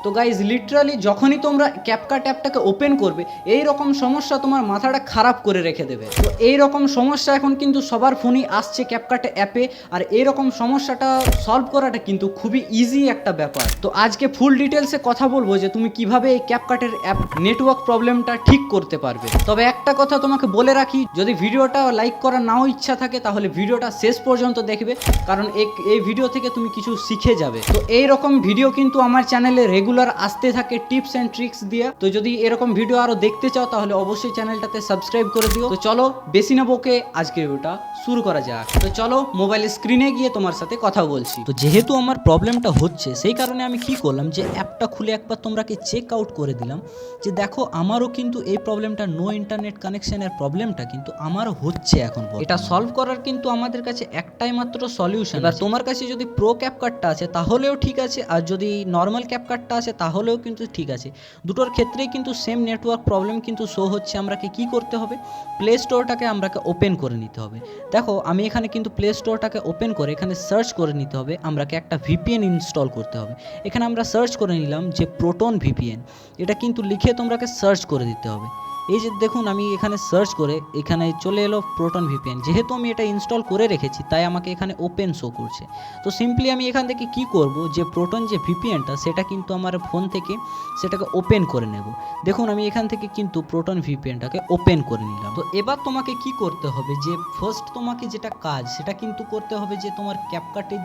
তো guys literally যখনই তোমরা ক্যাপকাট অ্যাপটাকে ওপেন করবে এই রকম সমস্যা তোমার মাথাটা খারাপ করে রেখে দেবে। তো এই রকম সমস্যা এখন কিন্তু সবার ফোনই আসছে ক্যাপকাট অ্যাপে, আর এই রকম সমস্যাটা সলভ করাটা কিন্তু খুবই ইজি একটা ব্যাপার। তো আজকে ফুল ডিটেলসে কথা বলবো যে তুমি কিভাবে এই ক্যাপকাটের অ্যাপ নেটওয়ার্ক প্রবলেমটা ঠিক করতে পারবে। তবে একটা কথা তোমাকে বলে রাখি, যদি ভিডিওটা লাইক করার নাও ইচ্ছা থাকে তাহলে ভিডিওটা শেষ পর্যন্ত দেখবে, কারণ এই ভিডিও থেকে তুমি কিছু শিখে যাবে। তো এই রকম ভিডিও কিন্তু আমার চ্যানেলে রেগুলার আসতে থাকে টিপস অ্যান্ড ট্রিক্স দিয়ে। তো যদি এরকম ভিডিও আরো দেখতে চাও তাহলে অবশ্যই চ্যানেলটাতে সাবস্ক্রাইব করে দিও। তো চলো বেশি না বকে আজকে ভিডিওটা শুরু করা যাক। তো চলো মোবাইলের স্ক্রিনে গিয়ে তোমার সাথে কথা বলছি। তো যেহেতু আমার প্রবলেমটা হচ্ছে সেই কারণে আমি কি করলাম যে অ্যাপটা খুলে একবার তোমরাকে চেক আউট করে দিলাম যে দেখো আমারও কিন্তু এই প্রবলেমটা নো ইন্টারনেট কানেকশনের প্রবলেমটা কিন্তু আমারও হচ্ছে এখন। এটা সলভ করার কিন্তু আমাদের কাছে একটাই মাত্র সলিউশন। এবার তোমার কাছে যদি প্রো ক্যাপকাটটা আছে তাহলেও ঠিক আছে, আর যদি নর্মাল ক্যাপকাটটা আছে তাহলেও কিন্তু ঠিক আছে। দুটোর ক্ষেত্রেই কিন্তু সেম নেটওয়ার্ক প্রবলেম কিন্তু শো হচ্ছে। আমরাকে কি করতে হবে, প্লে স্টোরটাকে আমরাকে ওপেন করে নিতে হবে। দেখো আমি এখানে কিন্তু প্লে স্টোরটাকে ওপেন করে এখানে সার্চ করে নিতে হবে, আমরাকে একটা ভিপিএন ইনস্টল করতে হবে। এখানে আমরা সার্চ করে নিলাম যে প্রোটন ভিপিএন, এটা কিন্তু লিখে তোমরাকে সার্চ করে দিতে হবে। এই যে দেখুন আমি এখানে সার্চ করে এখানে চলে এলো প্রোটন ভিপিএন। যেহেতু আমি এটা ইনস্টল করে রেখেছি তাই আমাকে এখানে ওপেন শো করছে। তো সিম্পলি আমি এখান থেকে কি করব যে প্রোটন যে ভিপিএনটা সেটা কিন্তু আমার ফোন থেকে সেটাকে ওপেন করে নেব। দেখুন আমি এখান থেকে কিন্তু প্রোটন ভিপিএনটাকে ওপেন করে নিলাম। তো এবার তোমাকে কি করতে হবে যে ফার্স্ট তোমাকে যেটা কাজ সেটা কিন্তু করতে হবে যে তোমার ক্যাপকাটের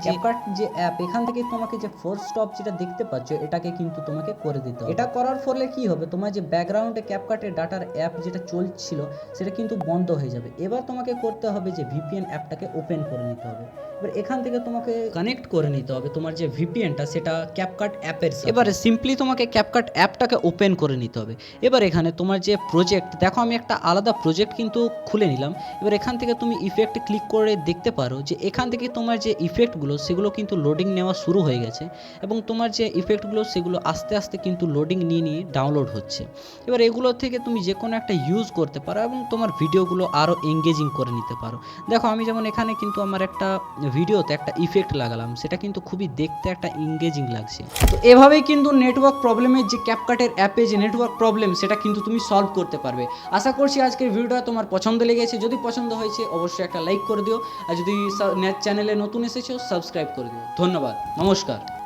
যে অ্যাপ এখান থেকে তোমাকে যে ফোর্স স্টপ যেটা দেখতে পাচ্ছ এটাকে কিন্তু তোমাকে করে দিতে হবে। এটা করার ফলে কি হবে, তোমার যে ব্যাকগ্রাউন্ডে ক্যাপকাটের ডাটার অ্যাপ যেটা চলছিল সেটা কিন্তু বন্ধ হয়ে যাবে। এবার তোমাকে করতে হবে যে ভিপিএন অ্যাপটাকে ওপেন করে নিতে হবে। এবার এখান থেকে তোমাকে কানেক্ট করে নিতে হবে তোমার যে ভিপিএনটা সেটা ক্যাপকাট অ্যাপের সাথে। এবারে সিম্পলি তোমাকে ক্যাপকাট অ্যাপটাকে ওপেন করে নিতে হবে। এবার এখানে তোমার যে প্রজেক্ট, দেখো আমি একটা আলাদা প্রজেক্ট কিন্তু খুলে নিলাম। এবার এখান থেকে তুমি ইফেক্টে ক্লিক করে দেখতে পারো যে এখান থেকে তোমার যে ইফেক্টগুলো সেগুলো কিন্তু লোডিং নেওয়া শুরু হয়ে গেছে, এবং তোমার যে ইফেক্টগুলো সেগুলো আস্তে আস্তে কিন্তু লোডিং নিয়ে ডাউনলোড হচ্ছে। এবার এগুলো থেকে তুমি যে কোনো একটা ইউজ করতে পারো এবং তোমার ভিডিওগুলো আরও এঙ্গেজিং করে নিতে পারো। দেখো আমি যেমন এখানে কিন্তু আমার একটা ভিডিওতে একটা ইফেক্ট লাগালাম, সেটা কিন্তু খুবই দেখতে একটা এঙ্গেজিং লাগছে। তো এভাবেই কিন্তু নেটওয়ার্ক প্রবলেমের যে ক্যাপকাটের অ্যাপে যে নেটওয়ার্ক প্রবলেম সেটা কিন্তু তুমি সলভ করতে পারবে। আশা করছি আজকের ভিডিওটা তোমার পছন্দ লেগেছে। যদি পছন্দ হয়েছে অবশ্যই একটা লাইক করে দিও, আর যদি চ্যানেলে নতুন এসেছো সাবস্ক্রাইব করে দিও। ধন্যবাদ, নমস্কার।